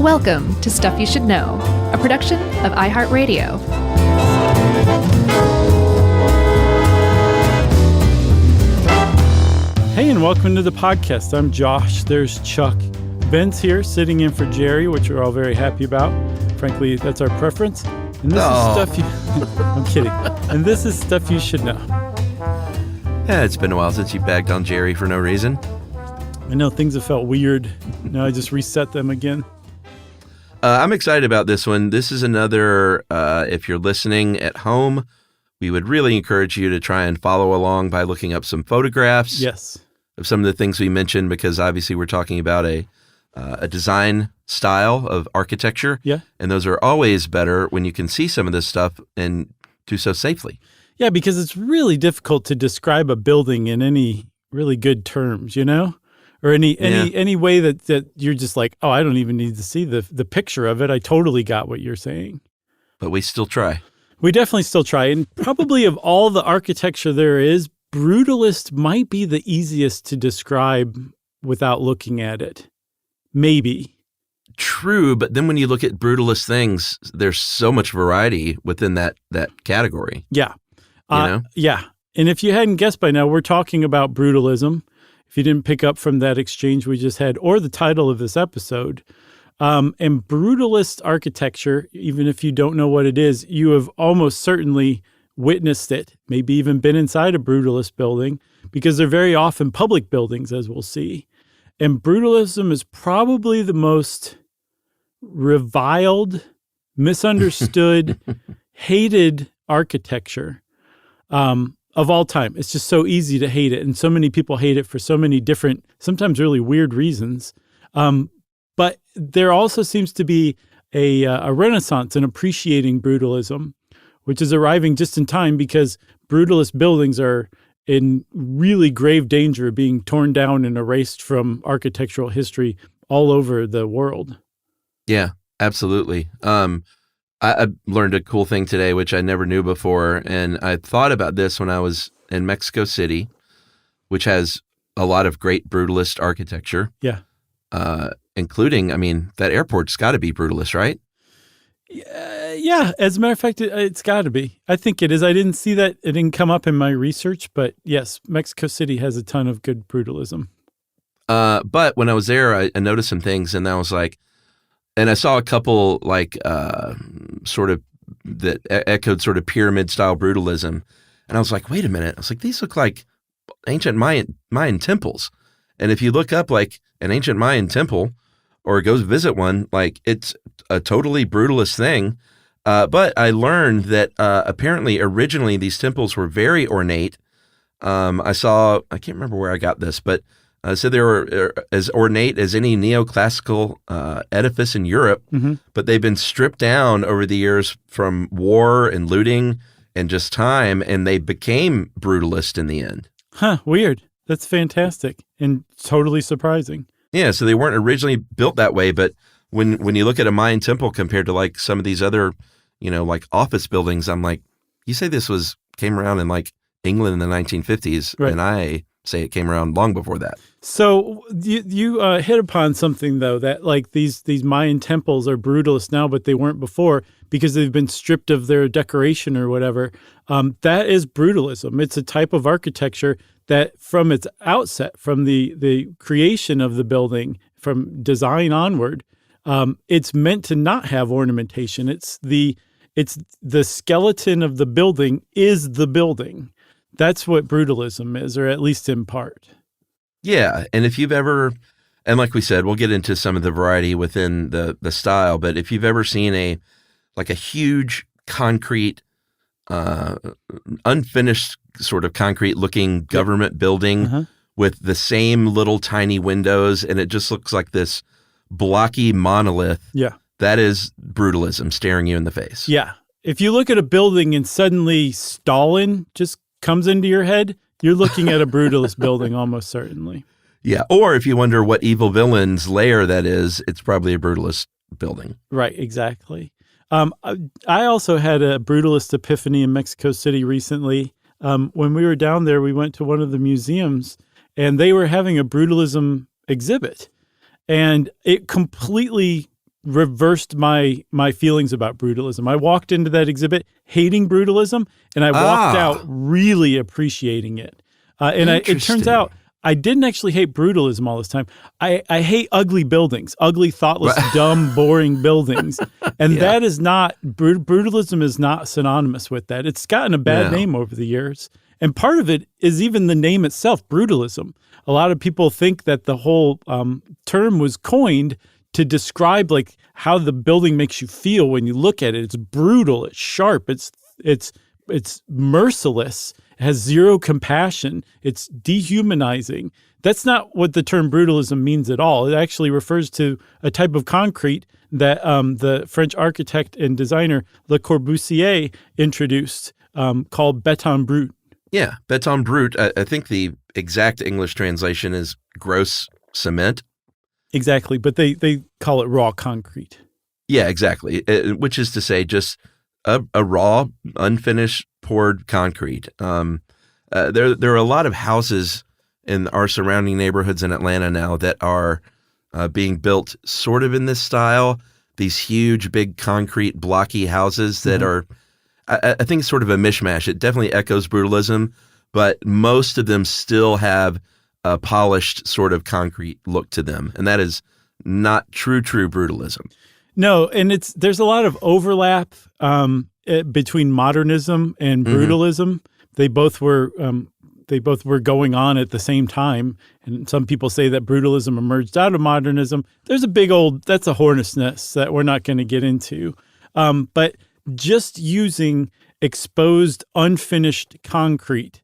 Welcome to Stuff You Should Know, a production of iHeartRadio. Hey, and welcome to the podcast. I'm Josh. There's Chuck. Ben's here sitting in for Jerry, which we're all very happy about. Frankly, that's our preference. And this is stuff you... I'm kidding. And this is Stuff You Should Know. Yeah, it's been a while since you bagged on Jerry for no reason. I know things have felt weird. Now I just reset them again. I'm excited about this one. This is another, if you're listening at home, we would really encourage you to try and follow along by looking up some photographs of some of the things we mentioned, because obviously we're talking about a design style of architecture. Yeah. And those are always better when you can see some of this stuff and do so safely. Yeah, because it's really difficult to describe a building in any really good terms, you know? Or any way that you're just like, oh, I don't even need to see the picture of it. I totally got what you're saying. But we still try. We definitely still try. And probably of all the architecture there is, brutalist might be the easiest to describe without looking at it. Maybe. True, but then when you look at brutalist things, there's so much variety within that category. Yeah. You know? Yeah. And if you hadn't guessed by now, we're talking about brutalism. If you didn't pick up from that exchange we just had, or the title of this episode. And brutalist architecture, even if you don't know what it is, you have almost certainly witnessed it, maybe even been inside a brutalist building, because they're very often public buildings, as we'll see. And brutalism is probably the most reviled, misunderstood, hated architecture of all time. It's just so easy to hate it. And so many people hate it for so many different, sometimes really weird reasons. But there also seems to be a renaissance in appreciating brutalism, which is arriving just in time because brutalist buildings are in really grave danger of being torn down and erased from architectural history all over the world. Yeah, absolutely. I learned a cool thing today, which I never knew before. And I thought about this when I was in Mexico City, which has a lot of great brutalist architecture. Yeah. Including, I mean, that airport's got to be brutalist, right? Yeah. As a matter of fact, it's got to be. I think it is. I didn't see that. It didn't come up in my research. But yes, Mexico City has a ton of good brutalism. But when I was there, I noticed some things, and I was like, and I saw a couple like sort of that echoed sort of pyramid style brutalism. And I was like, wait a minute. I was like, these look like ancient Mayan temples. And if you look up like an ancient Mayan temple or go visit one, like it's a totally brutalist thing. But I learned that apparently originally these temples were very ornate. I can't remember where I got this, but so they were as ornate as any neoclassical edifice in Europe, but they've been stripped down over the years from war and looting and just time, and they became brutalist in the end. Huh, weird. That's fantastic and totally surprising. Yeah, so they weren't originally built that way, but when you look at a Mayan temple compared to like some of these other, you know, like office buildings, I'm like, you say this came around in like England in the 1950s, right. And I say it came around long before that. So you hit upon something, though, that like these Mayan temples are brutalist now, but they weren't before because they've been stripped of their decoration or whatever. That is brutalism. It's a type of architecture that from its outset, from the creation of the building, from design onward, it's meant to not have ornamentation. It's the skeleton of the building is the building. That's what brutalism is, or at least in part. Yeah, and if you've ever, and like we said, we'll get into some of the variety within the style, but if you've ever seen a huge concrete, unfinished sort of concrete looking government building with the same little tiny windows, and it just looks like this blocky monolith. Yeah. That is brutalism staring you in the face. Yeah. If you look at a building and suddenly Stalin just comes into your head, you're looking at a brutalist building almost certainly. Yeah. Or if you wonder what evil villain's lair that is, it's probably a brutalist building. Right. Exactly. I also had a brutalist epiphany in Mexico City recently. When we were down there, we went to one of the museums and they were having a brutalism exhibit. And it completely reversed my feelings about brutalism. I walked into that exhibit hating brutalism, and I walked out really appreciating it. And it turns out I didn't actually hate brutalism all this time. I hate ugly buildings, ugly, thoughtless, dumb, boring buildings. And that is not, brutalism is not synonymous with that. It's gotten a bad name over the years. And part of it is even the name itself, brutalism. A lot of people think that the whole term was coined to describe like how the building makes you feel when you look at it. It's brutal, it's sharp, it's merciless, it has zero compassion, it's dehumanizing. That's not what the term brutalism means at all. It actually refers to a type of concrete that the French architect and designer Le Corbusier introduced called béton brut. Yeah, béton brut. I think the exact English translation is gross cement. Exactly, but they call it raw concrete. Yeah, exactly, which is to say just a raw, unfinished, poured concrete. There are a lot of houses in our surrounding neighborhoods in Atlanta now that are being built sort of in this style, these huge, big concrete, blocky houses that are, I think it's sort of a mishmash. It definitely echoes brutalism, but most of them still have a polished sort of concrete look to them. And that is not true brutalism. No, and there's a lot of overlap between modernism and brutalism. They both were going on at the same time. And some people say that brutalism emerged out of modernism. There's that's a hornet's nest that we're not going to get into. But just using exposed, unfinished concrete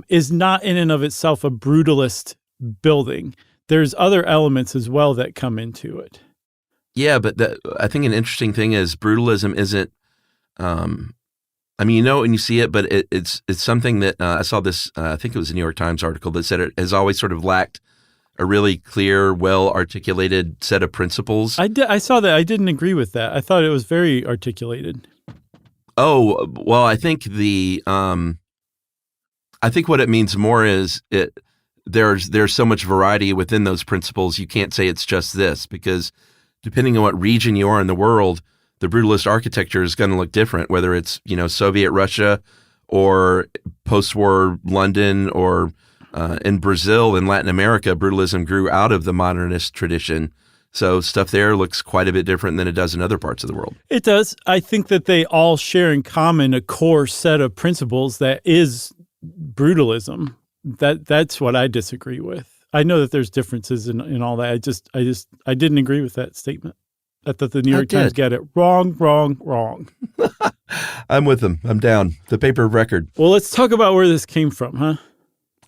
is not in and of itself a brutalist building. There's other elements as well that come into it. Yeah, but I think an interesting thing is brutalism isn't. I mean, you know it when you see it, but it's something that I saw this. I think it was a New York Times article that said it has always sort of lacked a really clear, well-articulated set of principles. I saw that. I didn't agree with that. I thought it was very articulated. Oh, well, I think I think what it means more is there's so much variety within those principles. You can't say it's just this, because depending on what region you are in the world, the brutalist architecture is going to look different, whether it's, Soviet Russia or post-war London or in Brazil and Latin America. Brutalism grew out of the modernist tradition. So stuff there looks quite a bit different than it does in other parts of the world. It does. I think that they all share in common a core set of principles that is brutalism. That's what I disagree with. I know that there's differences in all that. I didn't agree with that statement. I thought the New York Times got it wrong. I'm with them. I'm down. The paper of record. Well, let's talk about where this came from, huh?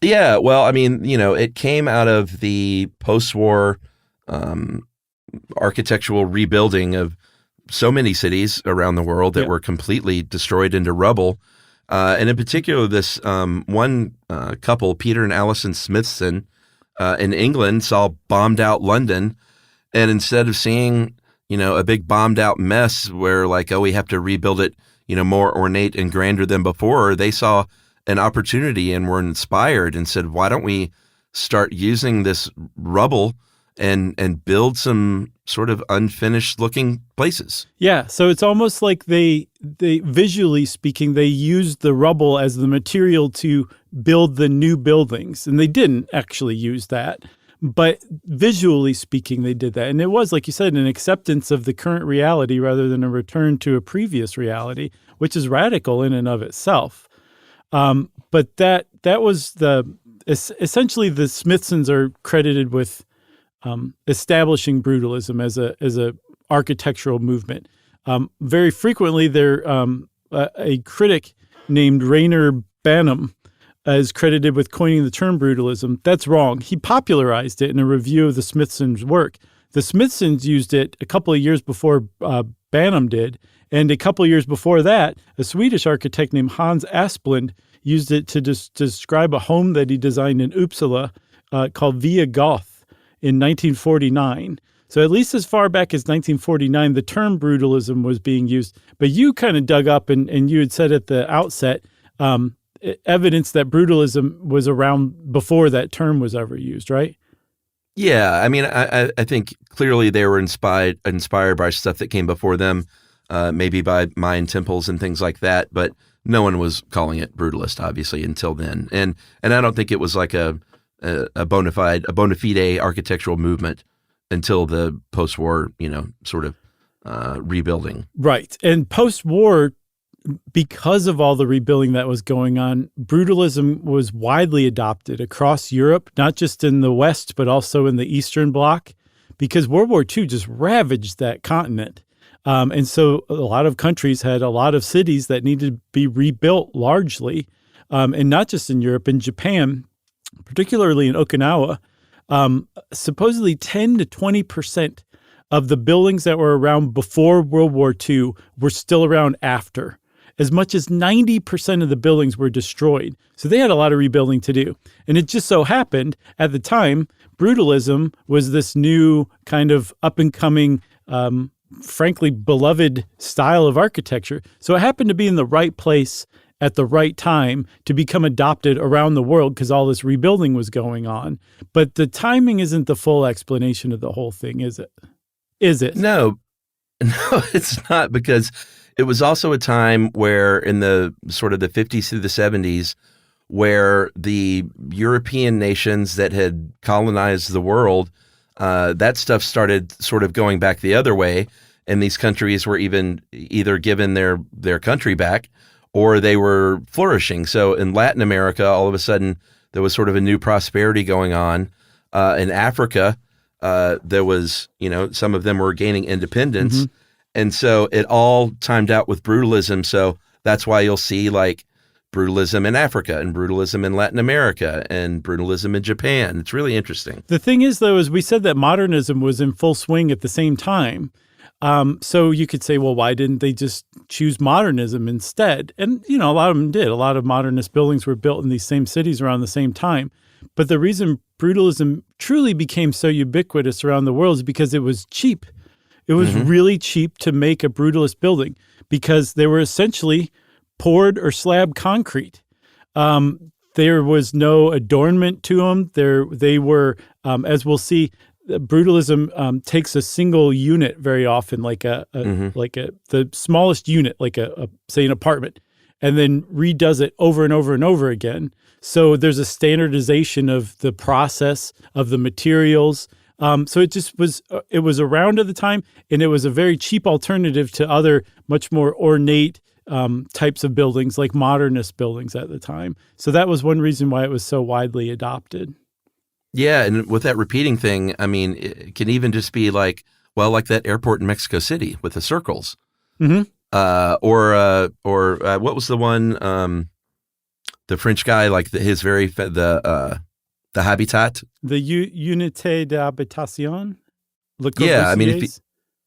Yeah. Well, I mean, it came out of the post-war architectural rebuilding of so many cities around the world that were completely destroyed into rubble. And in particular, this one couple, Peter and Alison Smithson, in England, saw bombed out London. And instead of seeing, a big bombed out mess where we have to rebuild it, more ornate and grander than before, they saw an opportunity and were inspired and said, why don't we start using this rubble and build some sort of unfinished looking places? Yeah. So it's almost like they visually speaking, they used the rubble as the material to build the new buildings. And they didn't actually use that. But visually speaking, they did that. And it was, like you said, an acceptance of the current reality rather than a return to a previous reality, which is radical in and of itself. But that was essentially the Smithsons are credited with establishing brutalism as a architectural movement. Very frequently, a critic named Rainer Banham is credited with coining the term brutalism. That's wrong. He popularized it in a review of the Smithsons' work. The Smithsons used it a couple of years before Banham did, and a couple of years before that, a Swedish architect named Hans Asplund used it to describe a home that he designed in Uppsala called Via Goth in 1949. So at least as far back as 1949, the term brutalism was being used. But you kind of dug up and you had said at the outset evidence that brutalism was around before that term was ever used, right? Yeah, I mean, I think clearly they were inspired by stuff that came before them, maybe by Mayan temples and things like that. But no one was calling it brutalist, obviously, until then. And I don't think it was like a bona fide architectural movement until the post-war, sort of rebuilding. Right. And post-war, because of all the rebuilding that was going on, brutalism was widely adopted across Europe, not just in the West, but also in the Eastern Bloc, because World War II just ravaged that continent. And so a lot of countries had a lot of cities that needed to be rebuilt largely, and not just in Europe. In Japan, particularly in Okinawa, supposedly 10 to 20% of the buildings that were around before World War II were still around after. As much as 90% of the buildings were destroyed. So they had a lot of rebuilding to do. And it just so happened at the time, brutalism was this new kind of up-and-coming, frankly, beloved style of architecture. So it happened to be in the right place at the right time to become adopted around the world because all this rebuilding was going on. But the timing isn't the full explanation of the whole thing, is it? Is it? No, it's not, because it was also a time where in the sort of the 50s through the 70s, where the European nations that had colonized the world, that stuff started sort of going back the other way. And these countries were either given their country back or they were flourishing. So in Latin America, all of a sudden, there was sort of a new prosperity going on. In Africa, there was, some of them were gaining independence. Mm-hmm. And so it all timed out with brutalism. So that's why you'll see like brutalism in Africa and brutalism in Latin America and brutalism in Japan. It's really interesting. The thing is, though, is we said that modernism was in full swing at the same time. So you could say, well, why didn't they just choose modernism instead? And, a lot of them did. A lot of modernist buildings were built in these same cities around the same time. But the reason brutalism truly became so ubiquitous around the world is because it was cheap. It was mm-hmm. really cheap to make a brutalist building because they were essentially poured or slab concrete. There was no adornment to them. They were, as we'll see, brutalism takes a single unit very often, like the smallest unit, like say an apartment, and then redoes it over and over and over again. So there's a standardization of the process of the materials. So it just was, it was around at the time, and it was a very cheap alternative to other much more ornate types of buildings, like modernist buildings at the time. So that was one reason why it was so widely adopted. Yeah, and with that repeating thing, I mean, it can even just be like that airport in Mexico City with the circles. Mm-hmm. Or what was the one, the French guy, like the Habitat? The Unité d'Habitation? Yeah, I mean,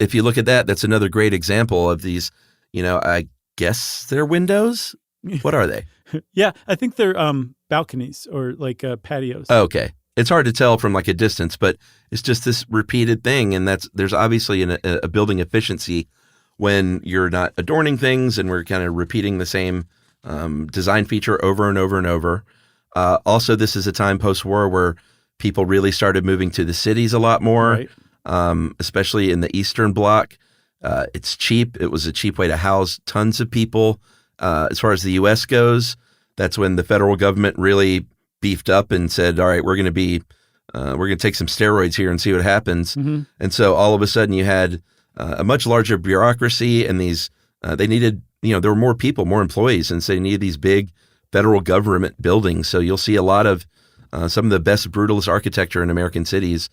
if you look at that, that's another great example of these, I guess they're windows? What are they? Yeah, I think they're balconies or like patios. Oh, okay. It's hard to tell from like a distance, but it's just this repeated thing. And there's obviously a building efficiency when you're not adorning things and we're kind of repeating the same design feature over and over and over. Also, this is a time post-war where people really started moving to the cities a lot more, right. Especially in the Eastern Bloc. It's cheap. It was a cheap way to house tons of people. As far as the U.S. goes, that's when the federal government really beefed up and said, all right, we're going to take some steroids here and see what happens. Mm-hmm. And so all of a sudden you had a much larger bureaucracy, and they needed, there were more people, more employees, and so they needed these big federal government buildings. So you'll see a lot of some of the best brutalist architecture in American cities.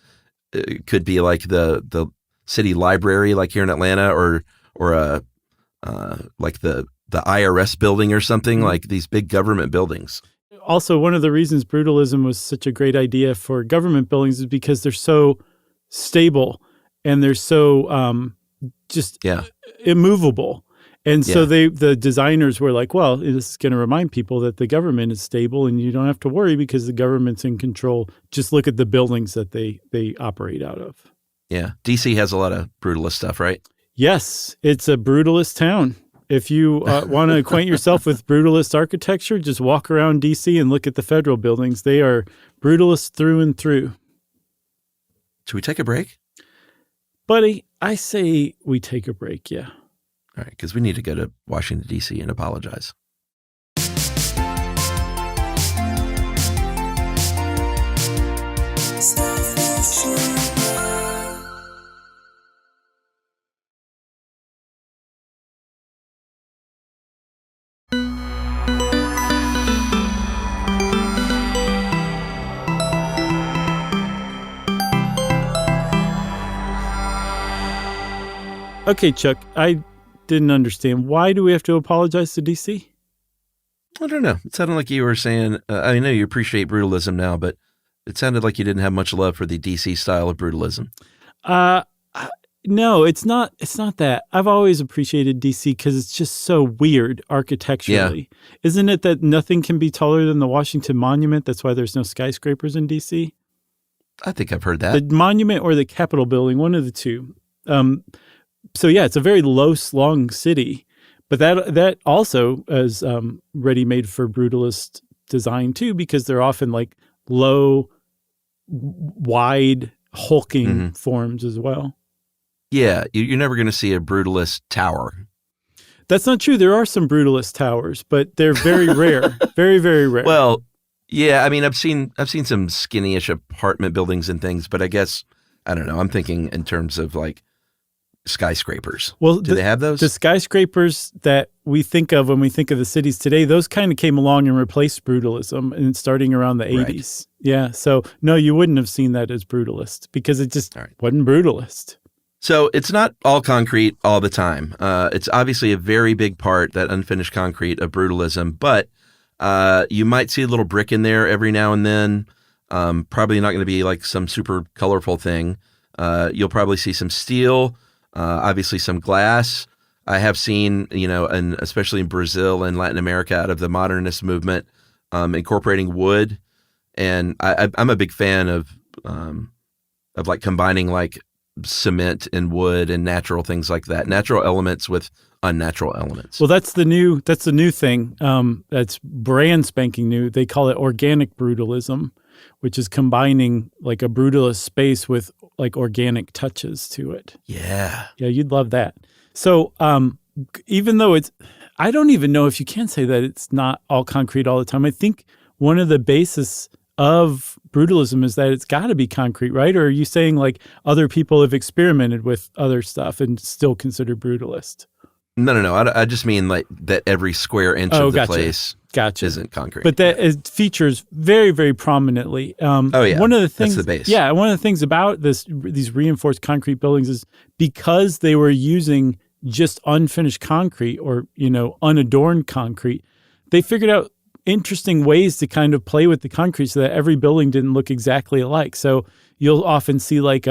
It could be like the city library, like here in Atlanta, or like the IRS building or something, like these big government buildings. Also, one of the reasons brutalism was such a great idea for government buildings is because they're so stable and they're so immovable. And so the designers were like, well, this is going to remind people that the government is stable and you don't have to worry because the government's in control. Just look at the buildings that they operate out of. Yeah. DC has a lot of brutalist stuff, right? Yes. It's a brutalist town. If you want to acquaint yourself with brutalist architecture, just walk around DC and look at the federal buildings. They are brutalist through and through. Should we take a break? Buddy, I say we take a break, yeah. All right, because we need to go to Washington, D.C. and apologize. Okay, Chuck, I didn't understand. Why do we have to apologize to DC? I don't know. It sounded like you were saying, I know you appreciate brutalism now, but it sounded like you didn't have much love for the DC style of brutalism. No, it's not that. I've always appreciated DC because it's just so weird architecturally. Yeah. Isn't it that nothing can be taller than the Washington Monument? That's why there's no skyscrapers in DC? I think I've heard that. The monument or the Capitol building, one of the two. So yeah, it's a very low slung city, but that also is ready-made for brutalist design too, because they're often like low, wide, hulking forms as well. Yeah, you're never going to see a brutalist tower. That's not true. There are some brutalist towers, but they're very rare, very, very rare. Well, yeah, I mean, I've seen some skinny-ish apartment buildings and things, but I guess I don't know. I'm thinking in terms of like skyscrapers. Well, do they have those? The skyscrapers that we think of when we think of the cities today, those kind of came along and replaced brutalism, and starting around the 80s. Right. Yeah. So no, you wouldn't have seen that as brutalist because it just wasn't brutalist. So it's not all concrete all the time. It's obviously a very big part, that unfinished concrete, of brutalism, but you might see a little brick in there every now and then. Probably not going to be like some super colorful thing. You'll probably see some steel. Obviously some glass. I have seen, and especially in Brazil and Latin America, out of the modernist movement, incorporating wood. And I'm a big fan of like combining like cement and wood and natural things like that, natural elements with unnatural elements. Well, that's the new thing. That's brand spanking new. They call it organic brutalism, which is combining like a brutalist space with like organic touches to it. Yeah. Yeah, you'd love that. So even though I don't even know if you can say that it's not all concrete all the time. I think one of the basis of brutalism is that it's got to be concrete, right? Or are you saying like other people have experimented with other stuff and still considered brutalist? No. I just mean like that every square inch of the place isn't concrete. But that it features very, very prominently. One of the things, that's the base. Yeah, one of the things about these reinforced concrete buildings is because they were using just unfinished concrete or, unadorned concrete, they figured out interesting ways to kind of play with the concrete so that every building didn't look exactly alike. So you'll often see like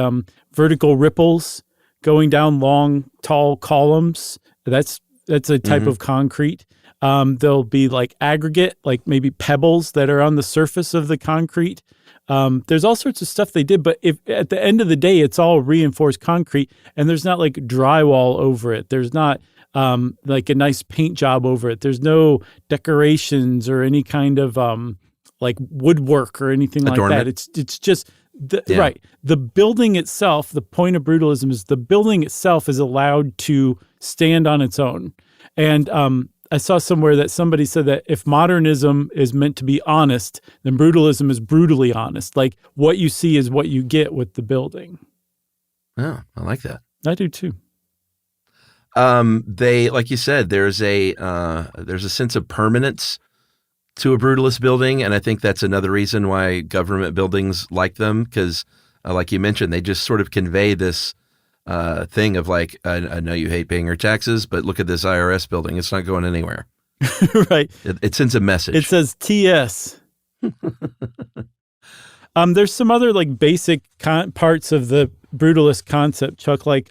vertical ripples going down long, tall columns. That's a type of concrete. There'll be like aggregate, like maybe pebbles that are on the surface of the concrete. There's all sorts of stuff they did, but if at the end of the day, it's all reinforced concrete and there's not like drywall over it. There's not like a nice paint job over it. There's no decorations or any kind of like woodwork or anything Adornment. like that. It's just right. The building itself, the point of brutalism is the building itself is allowed to stand on its own. And I saw somewhere that somebody said that if modernism is meant to be honest, then brutalism is brutally honest. Like what you see is what you get with the building. Oh, I like that. I do too. They, like you said, there's a sense of permanence to a brutalist building, and I think that's another reason why government buildings like them, because, like you mentioned, they just sort of convey this thing of like, I know you hate paying your taxes, but look at this IRS building; it's not going anywhere. Right. It sends a message. It says TS. There's some other like basic parts of the brutalist concept, Chuck, like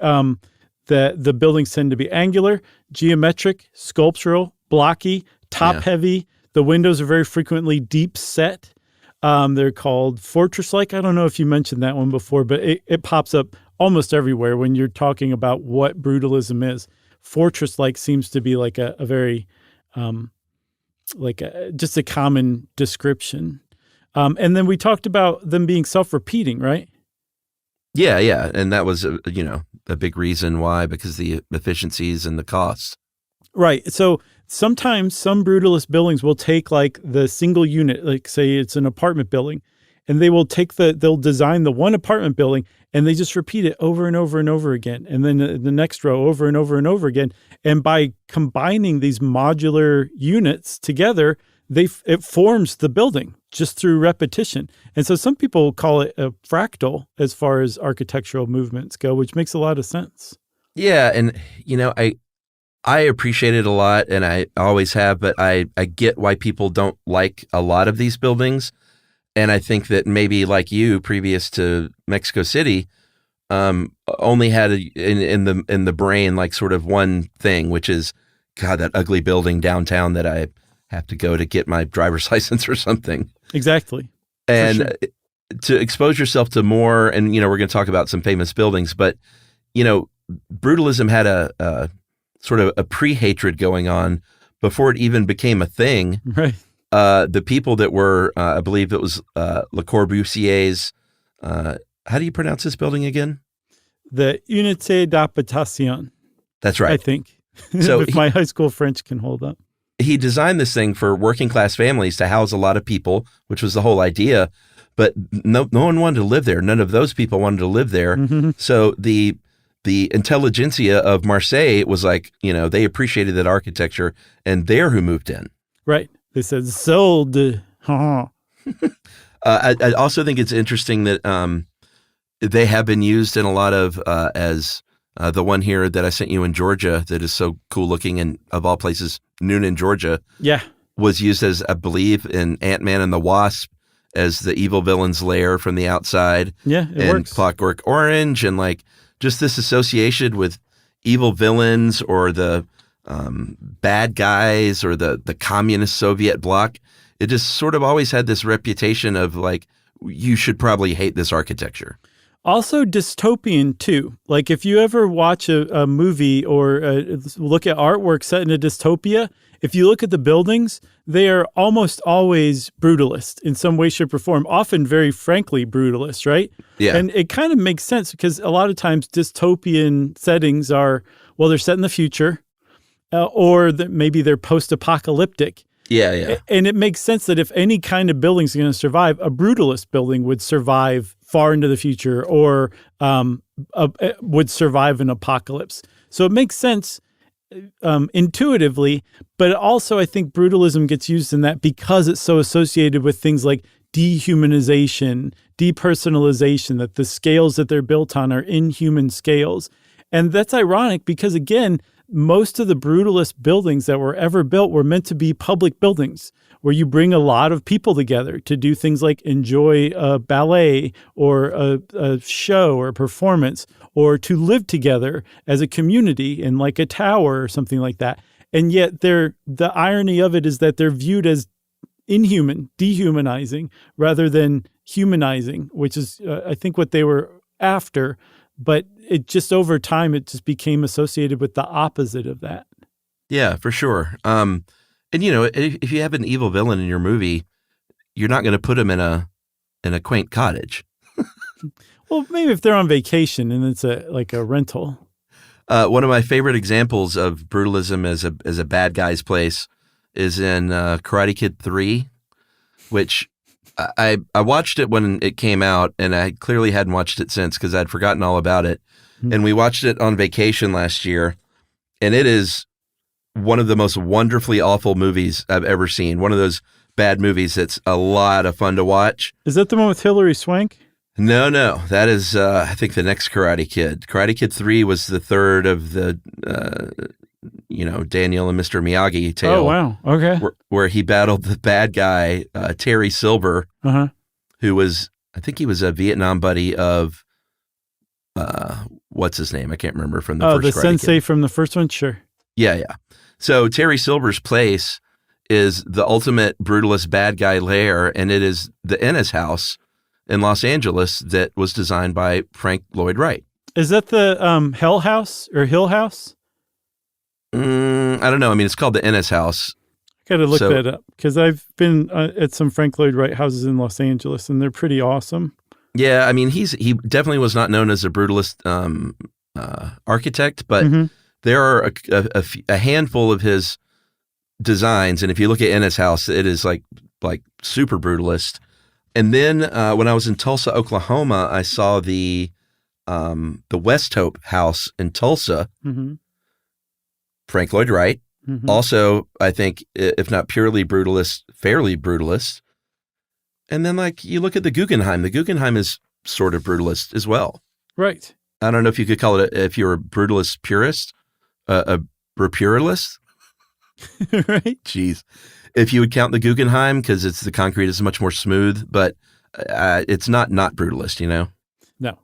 the buildings tend to be angular, geometric, sculptural, blocky, top-heavy. The windows are very frequently deep set. They're called fortress-like. I don't know if you mentioned that one before, but it pops up almost everywhere when you're talking about what brutalism is. Fortress-like seems to be like a very, just a common description. And then we talked about them being self-repeating, right? Yeah, yeah, and that was a big reason why, because the efficiencies and the costs. Right. So sometimes some brutalist buildings will take like the single unit, like say it's an apartment building, and they'll design the one apartment building and they just repeat it over and over and over again. And then the next row over and over and over again. And by combining these modular units together, it forms the building just through repetition. And so some people call it a fractal as far as architectural movements go, which makes a lot of sense. Yeah, and I appreciate it a lot, and I always have, but I get why people don't like a lot of these buildings. And I think that maybe like you, previous to Mexico City, only had in the brain like sort of one thing, which is, God, that ugly building downtown that I have to go to get my driver's license or something. Exactly. And to expose yourself to more, and we're going to talk about some famous buildings, but brutalism had a sort of a pre-hatred going on before it even became a thing. Right. The people that were, I believe it was Le Corbusier's, how do you pronounce this building again? The Unité d'Habitation. That's right. I think. So if my high school French can hold up. He designed this thing for working class families to house a lot of people, which was the whole idea. But no one wanted to live there. None of those people wanted to live there. Mm-hmm. So the intelligentsia of Marseille was like, they appreciated that architecture, and they're who moved in. Right. They said, sold. I also think it's interesting that they have been used in a lot of, as the one here that I sent you in Georgia that is so cool looking, and of all places, Noonan, Georgia, was used as, I believe, in Ant-Man and the Wasp, as the evil villain's lair from the outside. Yeah, it works. Clockwork Orange, and like just this association with evil villains or the bad guys or the communist Soviet bloc. It just sort of always had this reputation of like, you should probably hate this architecture. Also dystopian too. Like if you ever watch a movie or look at artwork set in a dystopia, if you look at the buildings, they are almost always brutalist in some way, shape, or form, often very frankly brutalist, right? Yeah. And it kind of makes sense because a lot of times dystopian settings are, well, they're set in the future or maybe they're post-apocalyptic. Yeah. And it makes sense that if any kind of building is going to survive, a brutalist building would survive far into the future or would survive an apocalypse. So it makes sense intuitively, but also I think brutalism gets used in that because it's so associated with things like dehumanization, depersonalization, that the scales that they're built on are inhuman scales. And that's ironic because, again, most of the brutalist buildings that were ever built were meant to be public buildings where you bring a lot of people together to do things like enjoy a ballet or a show or a performance or to live together as a community in like a tower or something like that. And yet the irony of it is that they're viewed as inhuman, dehumanizing rather than humanizing, which is, I think, what they were after. But it just over time, it just became associated with the opposite of that. Yeah, for sure. And if you have an evil villain in your movie, you're not going to put him in a quaint cottage. Well, maybe if they're on vacation and it's like a rental. One of my favorite examples of brutalism as a bad guy's place is in Karate Kid 3, which I watched it when it came out, and I clearly hadn't watched it since because I'd forgotten all about it. Mm-hmm. And we watched it on vacation last year, and it is one of the most wonderfully awful movies I've ever seen. One of those bad movies that's a lot of fun to watch. Is that the one with Hilary Swank? No. That is, I think, the next Karate Kid. Karate Kid 3 was the third of the, Daniel and Mr. Miyagi tale. Oh, wow. Okay. Where he battled the bad guy, Terry Silver, who was, I think he was a Vietnam buddy of, what's his name? I can't remember from the first Karate Kid. Oh, the sensei from the first one? Sure. Yeah. So Terry Silver's place is the ultimate brutalist bad guy lair, and it is the Ennis house in Los Angeles that was designed by Frank Lloyd Wright. Is that the Hell House or Hill House? I don't know. I mean, it's called the Ennis house. I got to look that up because I've been at some Frank Lloyd Wright houses in Los Angeles, and they're pretty awesome. Yeah, I mean, he definitely was not known as a brutalist architect, but there are a handful of his designs, and if you look at Ennis House, it is like super brutalist. And then when I was in Tulsa, Oklahoma, I saw the West Hope House in Tulsa. Frank Lloyd Wright, also I think if not purely brutalist, fairly brutalist. And then like you look at the Guggenheim. The Guggenheim is sort of brutalist as well. Right. I don't know if you could call it if you're a brutalist purist, a brupuralist. Right. Jeez. If you would count the Guggenheim, because the concrete is much more smooth, but it's not brutalist, you know? No.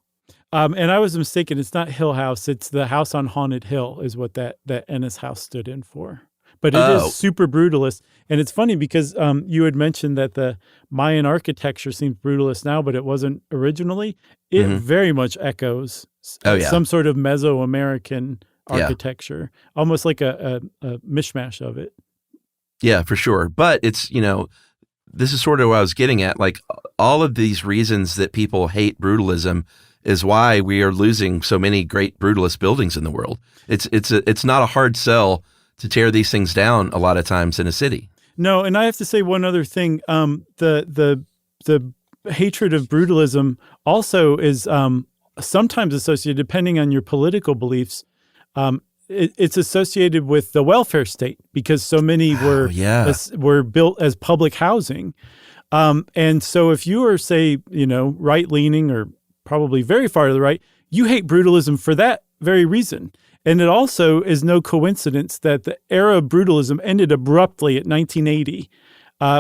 And I was mistaken. It's not Hill House. It's the House on Haunted Hill is what that Ennis House stood in for. But it is super brutalist. And it's funny because you had mentioned that the Mayan architecture seems brutalist now, but it wasn't originally. It very much echoes some sort of Mesoamerican architecture, almost like a mishmash of it. Yeah, for sure. But it's, this is sort of what I was getting at. Like all of these reasons that people hate brutalism is why we are losing so many great brutalist buildings in the world. It's not a hard sell to tear these things down a lot of times in a city. No, and I have to say one other thing. The hatred of brutalism also is sometimes associated, depending on your political beliefs, it's associated with the welfare state because so many were built as public housing. And so if you are, say, right-leaning or probably very far to the right, you hate brutalism for that very reason. And it also is no coincidence that the era of brutalism ended abruptly at 1980,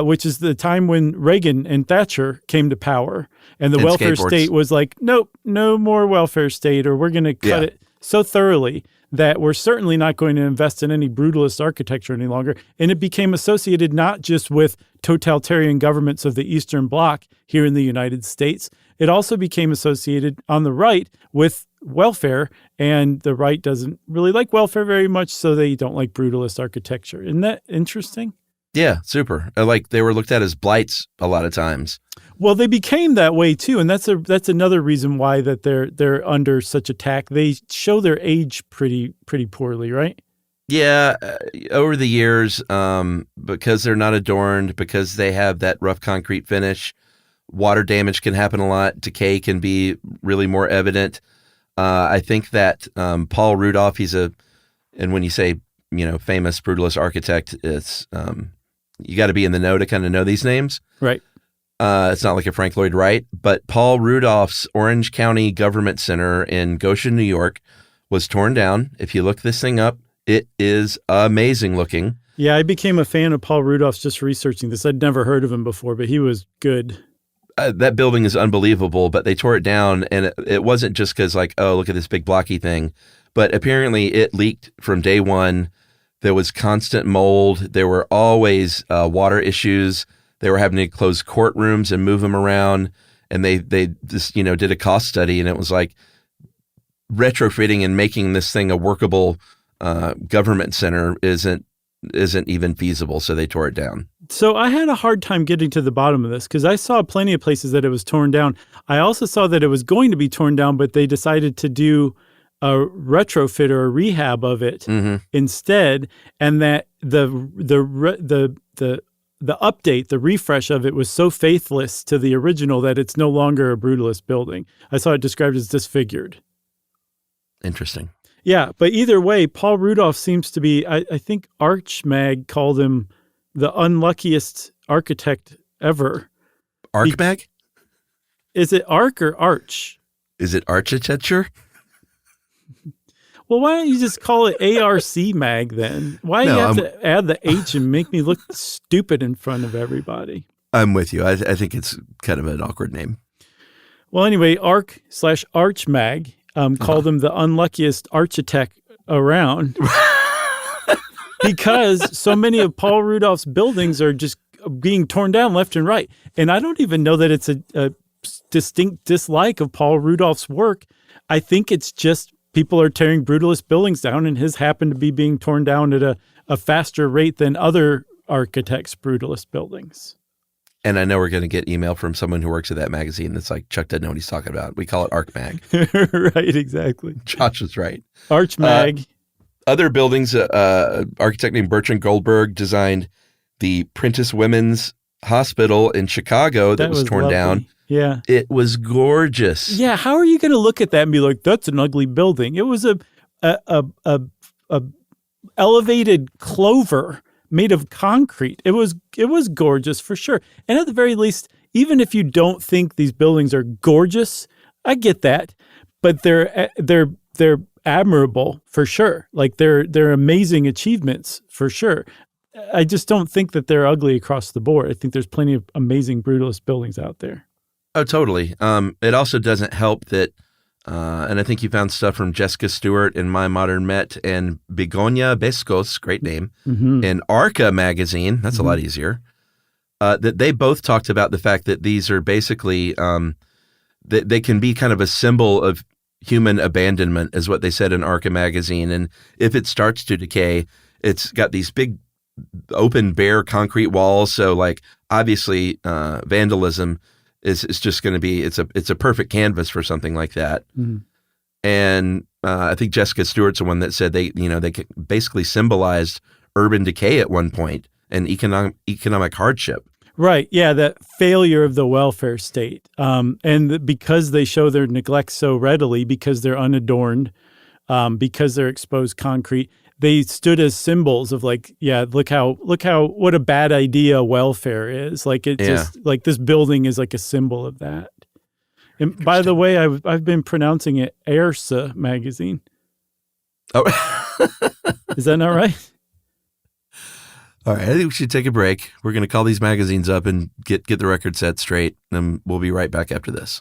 which is the time when Reagan and Thatcher came to power. And the welfare state was like, nope, no more welfare state, or we're going to cut it so thoroughly that we're certainly not going to invest in any brutalist architecture any longer. And it became associated not just with totalitarian governments of the Eastern Bloc here in the United States. It also became associated on the right with welfare, and the right doesn't really like welfare very much, so they don't like brutalist architecture. Isn't that interesting? Yeah, super. Like they were looked at as blights a lot of times. Well, they became that way too, and that's another reason why that they're under such attack. They show their age pretty poorly, right? Yeah, over the years, because they're not adorned, because they have that rough concrete finish, water damage can happen a lot. Decay can be really more evident. I think that Paul Rudolph, and when you say, famous brutalist architect, it's you got to be in the know to kind of know these names. Right. It's not like a Frank Lloyd Wright, but Paul Rudolph's Orange County Government Center in Goshen, New York, was torn down. If you look this thing up, it is amazing looking. Yeah, I became a fan of Paul Rudolph's just researching this. I'd never heard of him before, but he was good. That building is unbelievable, but they tore it down, and it wasn't just because, like, oh, look at this big blocky thing, but apparently it leaked from day one. There was constant mold. There were always water issues. They were having to close courtrooms and move them around, and they just did a cost study, and it was like retrofitting and making this thing a workable government center isn't even feasible, so they tore it down. So I had a hard time getting to the bottom of this because I saw plenty of places that it was torn down. I also saw that it was going to be torn down, but they decided to do a retrofit or a rehab of it instead, and that the update, the refresh of it was so faithless to the original that it's no longer a brutalist building. I saw it described as disfigured. Interesting. Yeah, but either way, Paul Rudolph seems to be, I think ArchMag called him the unluckiest architect ever. ArchMag? Is it Arch or Arch? Is it architecture? Well, why don't you just call it ARC Mag then? Why do you have to add the H and make me look stupid in front of everybody? I'm with you. I think it's kind of an awkward name. Well, anyway, ArchMag called him the unluckiest architect around because so many of Paul Rudolph's buildings are just being torn down left and right. And I don't even know that it's a distinct dislike of Paul Rudolph's work. I think it's just people are tearing brutalist buildings down, and his happened to be being torn down at a faster rate than other architects' brutalist buildings. And I know we're going to get email from someone who works at that magazine that's like, Chuck doesn't know what he's talking about. We call it Arc Mag. Right, exactly. Josh was right. Arch Mag. Other buildings, architect named Bertrand Goldberg designed the Prentice Women's Hospital in Chicago that was torn lovely. down. Yeah. It was gorgeous. Yeah, how are you going to look at that and be like, that's an ugly building? It was a elevated clover made of concrete. It was gorgeous for sure. And at the very least, even if you don't think these buildings are gorgeous, I get that, but they're admirable for sure. Like they're amazing achievements for sure. I just don't think that they're ugly across the board. I think there's plenty of amazing brutalist buildings out there. Oh, totally. It also doesn't help that, and I think you found stuff from Jessica Stewart in My Modern Met and Begonia Bescos, great name, in Arca magazine, that's a lot easier, that they both talked about the fact that these are basically, that they can be kind of a symbol of human abandonment, is what they said in Arca magazine. And if it starts to decay, it's got these big open, bare concrete walls. So like, obviously, vandalism is just going to be, it's a perfect canvas for something like that. And I think Jessica Stewart's the one that said they basically symbolized urban decay at one point and economic hardship. Right. Yeah. That failure of the welfare state. And because they show their neglect so readily, because they're unadorned, because they're exposed concrete, they stood as symbols of like, yeah, look how what a bad idea welfare is. Like just like this building is like a symbol of that. And by the way, I've been pronouncing it Airsa magazine. Oh, is that not right? All right, I think we should take a break. We're going to call these magazines up and get the record set straight, and we'll be right back after this.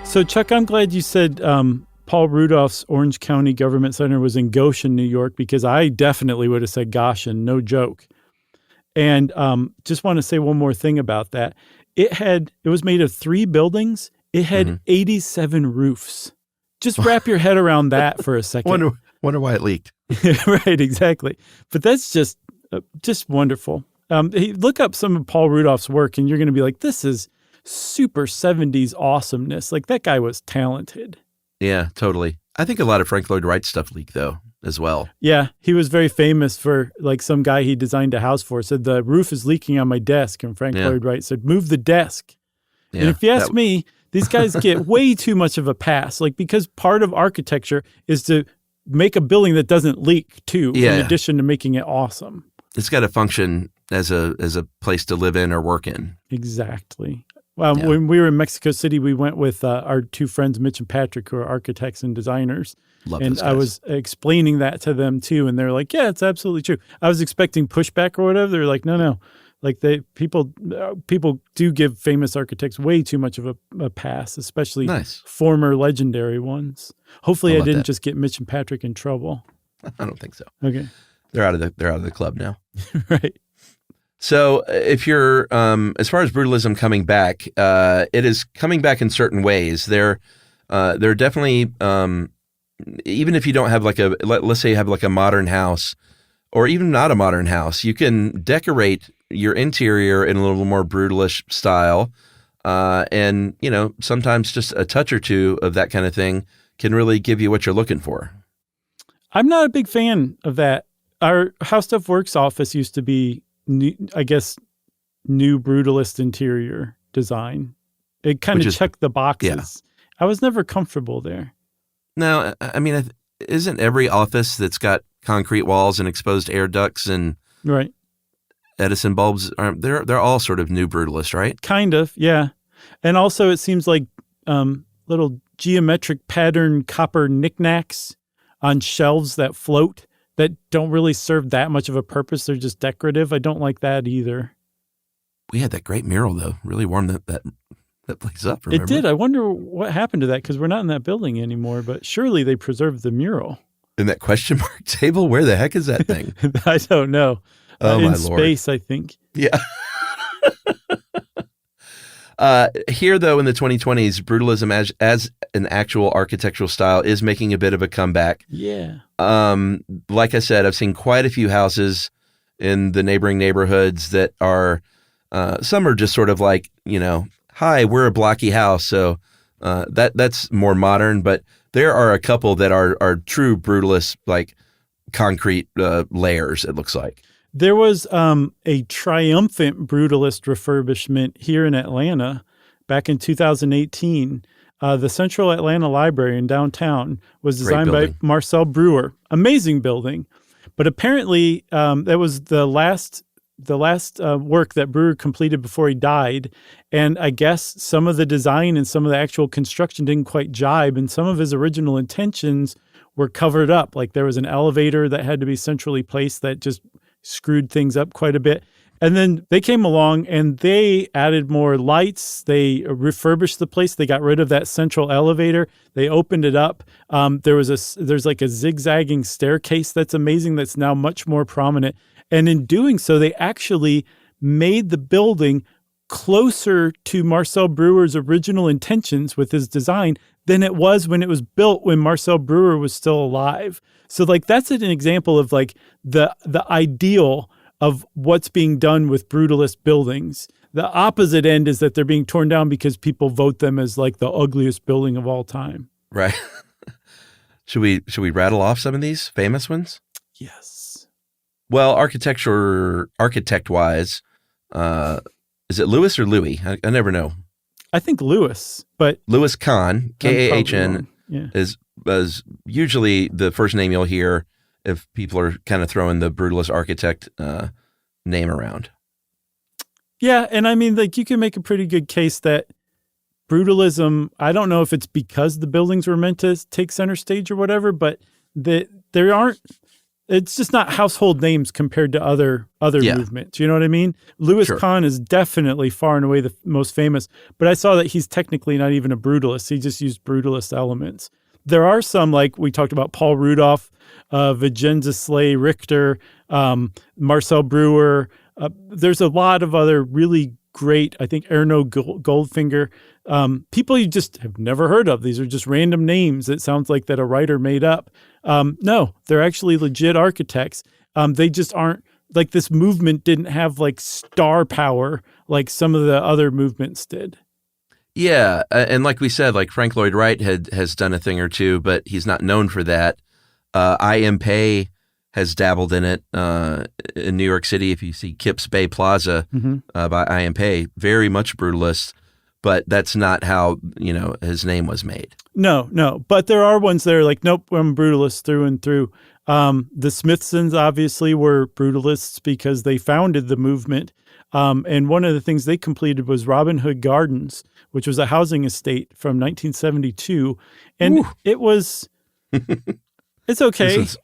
So, Chuck, I'm glad you said Paul Rudolph's Orange County Government Center was in Goshen, New York, because I definitely would have said Goshen, no joke. And just want to say one more thing about that. It was made of 3 buildings. It had 87 roofs. Just wrap your head around that for a second. Wonder why it leaked. Right, exactly. But that's just wonderful. Look up some of Paul Rudolph's work, and you're going to be like, this is super 70s awesomeness. Like, that guy was talented. Yeah, totally. I think a lot of Frank Lloyd Wright stuff leaked, though, as well. Yeah, he was very famous for, like, some guy he designed a house for said, the roof is leaking on my desk. And Frank Lloyd Wright said, move the desk. Yeah, and if you ask me, these guys get way too much of a pass. Like, because part of architecture is to make a building that doesn't leak, too, in addition to making it awesome. It's got to function as a place to live in or work in. Exactly. When we were in Mexico City, we went with our 2 friends, Mitch and Patrick, who are architects and designers. Love and those guys. I was explaining that to them too, and they're like, "Yeah, it's absolutely true." I was expecting pushback or whatever. They're like, "No." Like people do give famous architects way too much of a pass, especially former legendary ones. Hopefully, I didn't just get Mitch and Patrick in trouble. I don't think so. Okay, they're out of the club now. Right. So if you're, as far as brutalism coming back, it is coming back in certain ways. They're definitely, even if you don't have like let's say you have like a modern house, or even not a modern house, you can decorate your interior in a little more brutalist style. And, sometimes just a touch or two of that kind of thing can really give you what you're looking for. I'm not a big fan of that. Our How Stuff Works office used to be, new brutalist interior design. It kind of checked the boxes. Yeah. I was never comfortable there. No, I mean, isn't every office that's got concrete walls and exposed air ducts and Edison bulbs, they're all sort of new brutalist, right? Kind of, yeah. And also it seems like little geometric pattern copper knickknacks on shelves that float that don't really serve that much of a purpose. They're just decorative. I don't like that either. We had that great mural, though. Really warmed that that place up, remember? It did. I wonder what happened to that because we're not in that building anymore, but surely they preserved the mural. And that question mark table, where the heck is that thing? I don't know. Oh, in my Lord. space, I think. Yeah. Here, though, in the 2020s, brutalism as an actual architectural style is making a bit of a comeback. Yeah. Like I said, I've seen quite a few houses in the neighboring neighborhoods that are, some are just sort of like, hi, we're a blocky house. So that's more modern, but there are a couple that are true brutalist, like concrete layers, it looks like. There was a triumphant brutalist refurbishment here in Atlanta back in 2018. The Central Atlanta Library in downtown was designed by Marcel Breuer. Amazing building. But apparently that was the last work that Breuer completed before he died. And I guess some of the design and some of the actual construction didn't quite jibe, and some of his original intentions were covered up. Like there was an elevator that had to be centrally placed that just screwed things up quite a bit. And then they came along and they added more lights. They refurbished the place. They got rid of that central elevator. They opened it up. There's like a zigzagging staircase that's amazing that's now much more prominent. And in doing so, they actually made the building closer to Marcel Breuer's original intentions with his design than it was when it was built when Marcel Breuer was still alive. So like that's an example of like the ideal of what's being done with brutalist buildings. The opposite end is that they're being torn down because people vote them as like the ugliest building of all time. Right. Should we rattle off some of these famous ones? Yes. Well, architect-wise, is it Louis or Louis? I never know. I think Louis, but Louis Kahn, Kahn, yeah. is usually the first name you'll hear if people are kind of throwing the brutalist architect name around. Yeah, and I mean, like you can make a pretty good case that brutalism, I don't know if it's because the buildings were meant to take center stage or whatever, but it's just not household names compared to other movements. You know what I mean? Louis Kahn is definitely far and away the most famous, but I saw that he's technically not even a brutalist. He just used brutalist elements. There are some, like we talked about, Paul Rudolph, Vincenzo Slay Richter, Marcel Breuer. There's a lot of other really great, I think Erno Goldfinger, people you just have never heard of. These are just random names. It sounds like that a writer made up. No, they're actually legit architects. They just aren't, like this movement didn't have like star power like some of the other movements did. Yeah, and like we said, like Frank Lloyd Wright has done a thing or two, but he's not known for that. I.M. Pei has dabbled in it in New York City. If you see Kips Bay Plaza by I.M. Pei, very much brutalist, but that's not how his name was made. No, but there are ones that are like, nope, I'm brutalist through and through. The Smithsons obviously were brutalists because they founded the movement. And one of the things they completed was Robin Hood Gardens, which was a housing estate from 1972. And it was, it's okay. This is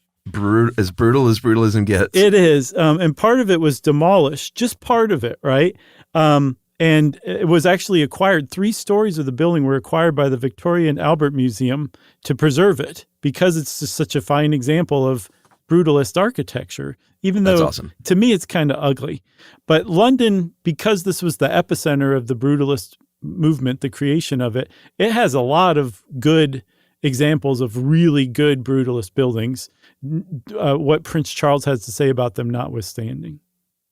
as brutal as brutalism gets. It is. And part of it was demolished, just part of it, right? And it was actually acquired. 3 stories of the building were acquired by the Victoria and Albert Museum to preserve it because it's just such a fine example of brutalist architecture, even though awesome. To me it's kind of ugly. But London, because this was the epicenter of the brutalist movement, the creation of it, it has a lot of good examples of really good brutalist buildings, what Prince Charles has to say about them notwithstanding.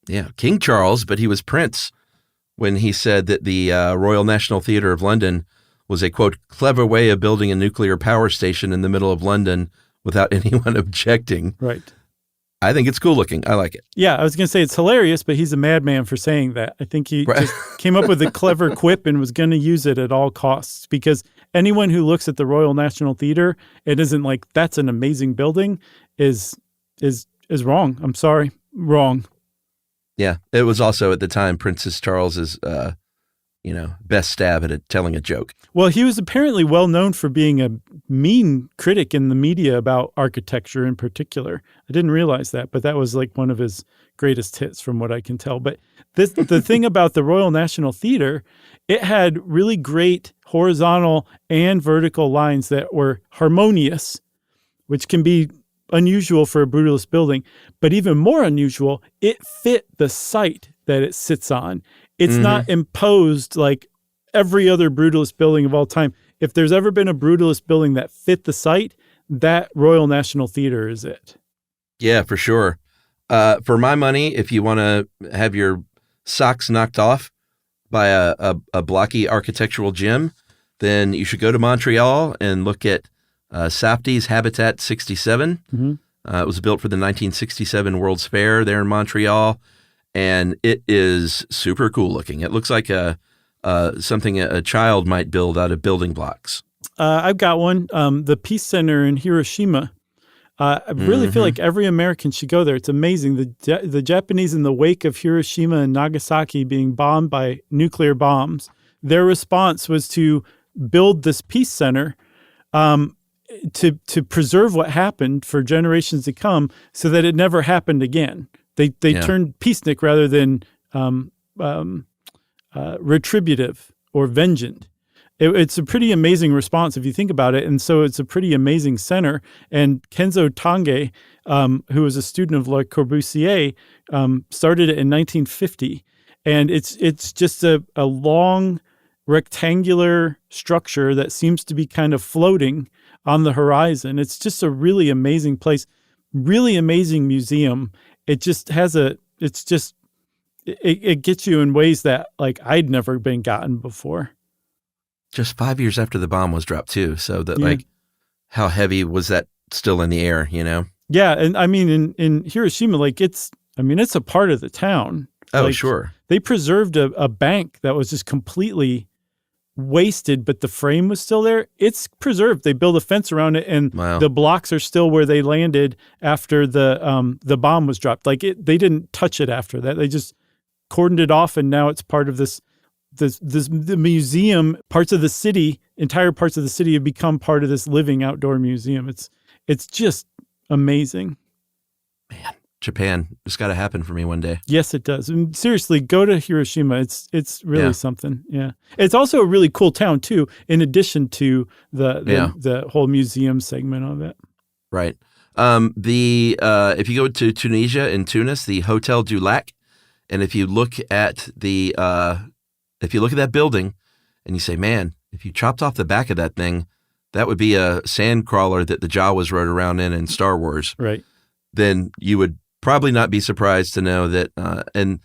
Yeah, King Charles, but he was Prince when he said that the Royal National Theatre of London was a, quote, clever way of building a nuclear power station in the middle of London without anyone objecting. Right. I think it's cool looking. I like it. Yeah, I was going to say it's hilarious, but he's a madman for saying that. I think he just came up with a clever quip and was going to use it at all costs, because anyone who looks at the Royal National Theatre and isn't like, that's an amazing building is wrong. I'm sorry. Wrong. Yeah. It was also at the time Princess Charles's best stab at telling a joke. Well, he was apparently well known for being a mean critic in the media about architecture in particular. I didn't realize that, but that was like one of his greatest hits from what I can tell. But the thing about the Royal National Theatre, it had really great horizontal and vertical lines that were harmonious, which can be unusual for a brutalist building, but even more unusual, it fit the site that it sits on. It's not imposed like every other brutalist building of all time. If there's ever been a brutalist building that fit the site, that Royal National Theatre is it. Yeah, for sure. For my money, if you want to have your socks knocked off by a blocky architectural gem, then you should go to Montreal and look at Safdie's Habitat 67. It was built for the 1967 World's Fair there in Montreal, and it is super cool looking. It looks like something a child might build out of building blocks. I've got one, the Peace Center in Hiroshima. I really feel like every American should go there. It's amazing. The Japanese, in the wake of Hiroshima and Nagasaki being bombed by nuclear bombs, their response was to build this Peace Center to preserve what happened for generations to come so that it never happened again. They turned peacenik rather than retributive or vengeant. It's a pretty amazing response if you think about it. And so it's a pretty amazing center. And Kenzo Tange, who was a student of Le Corbusier, started it in 1950. And it's just a long rectangular structure that seems to be kind of floating on the horizon. It's just a really amazing place, really amazing museum. It just has it gets you in ways that like I'd never been gotten before. Just 5 years after the bomb was dropped too. So that like, how heavy was that still in the air, Yeah. And I mean, in Hiroshima, like it's a part of the town. Oh, like, sure. They preserved a bank that was just completely wasted, but the frame was still there. It's preserved. They built a fence around it, and the blocks are still where they landed after the bomb was dropped. Like they didn't touch it after that. They just cordoned it off, and now it's part of the museum. Entire parts of the city have become part of this living outdoor museum. It's just amazing. Man, Japan, it's got to happen for me one day. Yes, it does. And seriously, go to Hiroshima. It's really something. Yeah. It's also a really cool town too, in addition to the whole museum segment of it. Right. If you go to Tunisia, in Tunis, the Hotel du Lac, and if you look at that building and you say, man, if you chopped off the back of that thing, that would be a sand crawler that the Jawas rode around in Star Wars. Right. Then you would probably not be surprised to know that, and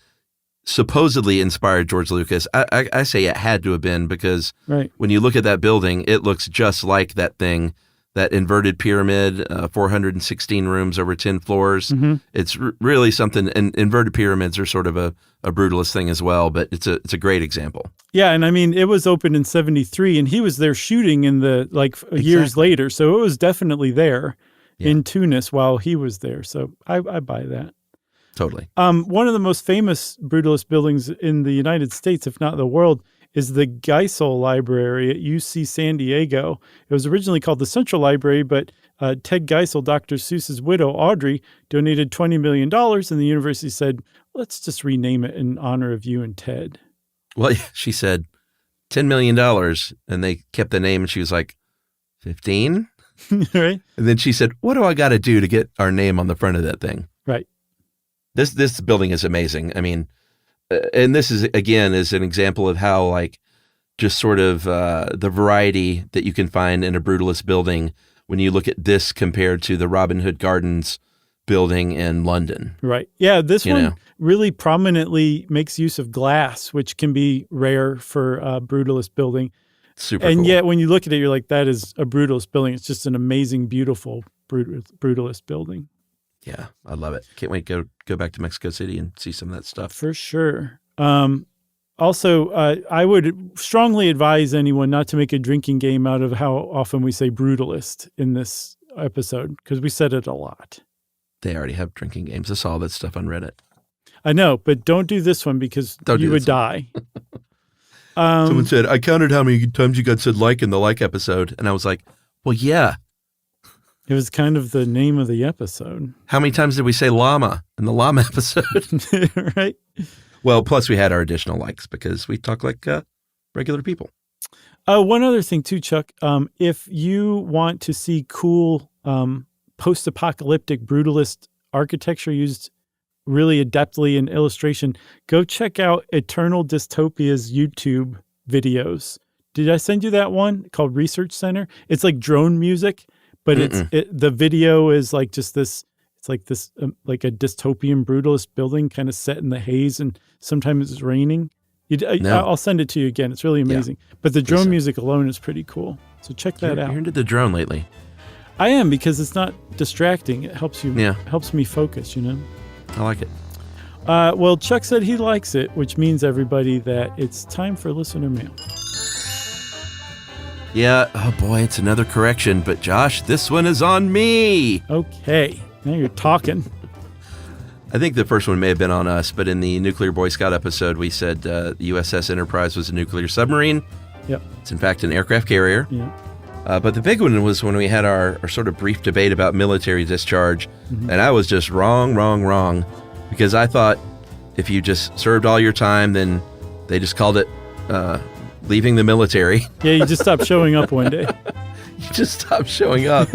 supposedly inspired George Lucas. I say it had to have been, because when you look at that building, it looks just like that thing, that inverted pyramid, 416 rooms over 10 floors. It's really something, and inverted pyramids are sort of a brutalist thing as well, but it's a great example. Yeah, and I mean, it was opened in 1973, and he was there shooting in years later, so it was definitely there. In Tunis while he was there. So I buy that. Totally. One of the most famous brutalist buildings in the United States, if not the world, is the Geisel Library at UC San Diego. It was originally called the Central Library, but Ted Geisel, Dr. Seuss's widow, Audrey, donated $20 million, and the university said, let's just rename it in honor of you and Ted. Well, she said $10 million, and they kept the name, and she was like, 15? Right. And then she said, what do I got to do to get our name on the front of that thing? Right. This building is amazing. I mean, and this is, again, is an example of how, like, just sort of the variety that you can find in a brutalist building when you look at this compared to the Robin Hood Gardens building in London. Right. Yeah, this one really prominently makes use of glass, which can be rare for a brutalist building. Super and cool. Yet when you look at it, you're like, that is a brutalist building. It's just an amazing, beautiful brutalist building. Yeah, I love it. Can't wait to go back to Mexico City and see some of that stuff. For sure. Also, I would strongly advise anyone not to make a drinking game out of how often we say brutalist in this episode, because we said it a lot. They already have drinking games. I saw all that stuff on Reddit. I know, but don't do this one because you would die. Someone said, I counted how many times you guys said like in the like episode. And I was like, well, yeah. It was kind of the name of the episode. How many times did we say llama in the llama episode? Right. Well, plus we had our additional likes because we talk like regular people. One other thing too, Chuck. If you want to see cool post-apocalyptic brutalist architecture used really adeptly in illustration, go check out Eternal Dystopia's YouTube videos. Did I send you that one called Research Center? It's like drone music, but the video is like just this. It's like this, like a dystopian brutalist building, kind of set in the haze, and sometimes it's raining. I'll send it to you again. It's really amazing. Yeah. But the drone music alone is pretty cool. So check that out. You're into the drone lately. I am, because it's not distracting. It helps you. Yeah. Helps me focus. I like it. Well, Chuck said he likes it, which means, everybody, that it's time for listener mail. Yeah. Oh boy, it's another correction. But Josh, this one is on me. Okay. Now you're talking. I think the first one may have been on us, but in the Nuclear Boy Scout episode, we said the USS Enterprise was a nuclear submarine. Yep. It's in fact an aircraft carrier. Yeah. But the big one was when we had our sort of brief debate about military discharge, and I was just wrong, because I thought if you just served all your time, then they just called it leaving the military. Yeah, you just stopped showing up one day. You just stopped showing up,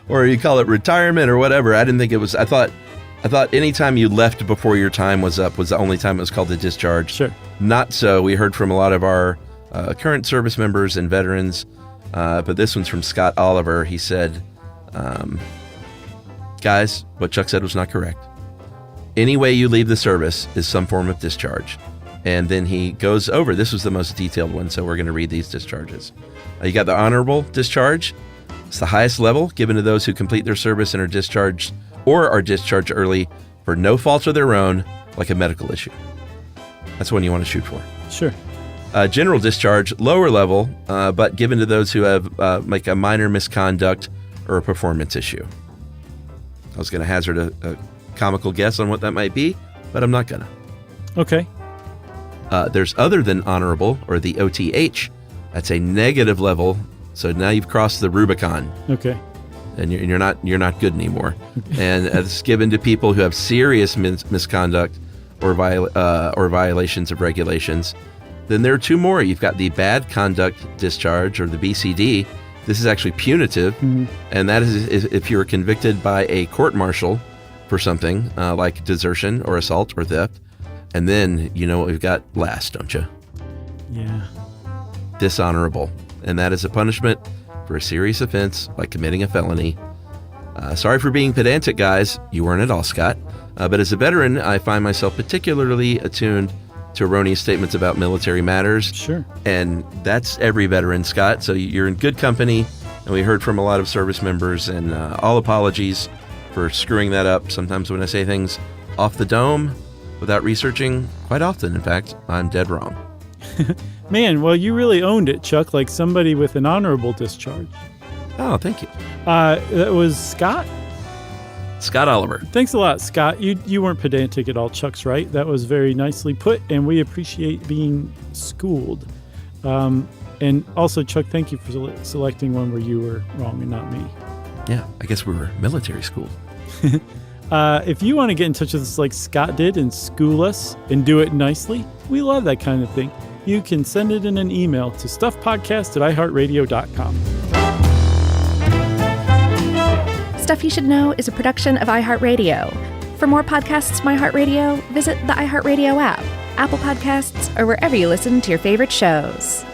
or you call it retirement or whatever. I didn't think it was. I thought any time you left before your time was up was the only time it was called a discharge. Sure. Not so. We heard from a lot of our current service members and veterans, but this one's from Scott Oliver. He said, guys, what Chuck said was not correct. Any way you leave the service is some form of discharge. And then he goes over, this was the most detailed one, so we're going to read these discharges. You got the honorable discharge. It's the highest level given to those who complete their service and are discharged early for no fault of their own, like a medical issue. That's one you want to shoot for. Sure. General discharge, lower level, but given to those who have like a minor misconduct or a performance issue. I was going to hazard a comical guess on what that might be, but I'm not going to. Okay. There's other than honorable, or the OTH. That's a negative level. So now you've crossed the Rubicon. Okay. And you're not good anymore. And it's given to people who have serious misconduct or violations of regulations. Then there are two more. You've got the bad conduct discharge, or the BCD. This is actually punitive, and that is if you're convicted by a court-martial for something like desertion or assault or theft. And then you know what we've got last, don't you? Yeah. Dishonorable. And that is a punishment for a serious offense like committing a felony. Sorry for being pedantic, guys. You weren't at all, Scott. But as a veteran, I find myself particularly attuned to erroneous statements about military matters. Sure. And that's every veteran, Scott. So you're in good company. And we heard from a lot of service members, and all apologies for screwing that up. Sometimes when I say things off the dome without researching, quite often, in fact, I'm dead wrong. Man, well, you really owned it, Chuck, like somebody with an honorable discharge. Oh, thank you. That was Scott? Scott Oliver. Thanks a lot, Scott. You weren't pedantic at all. Chuck's right. That was very nicely put, and we appreciate being schooled. And also, Chuck, thank you for selecting one where you were wrong and not me. Yeah, I guess we were military schooled. If you want to get in touch with us like Scott did and school us and do it nicely, we love that kind of thing. You can send it in an email to stuffpodcast@iheartradio.com. Stuff You Should Know is a production of iHeartRadio. For more podcasts from iHeartRadio, visit the iHeartRadio app, Apple Podcasts, or wherever you listen to your favorite shows.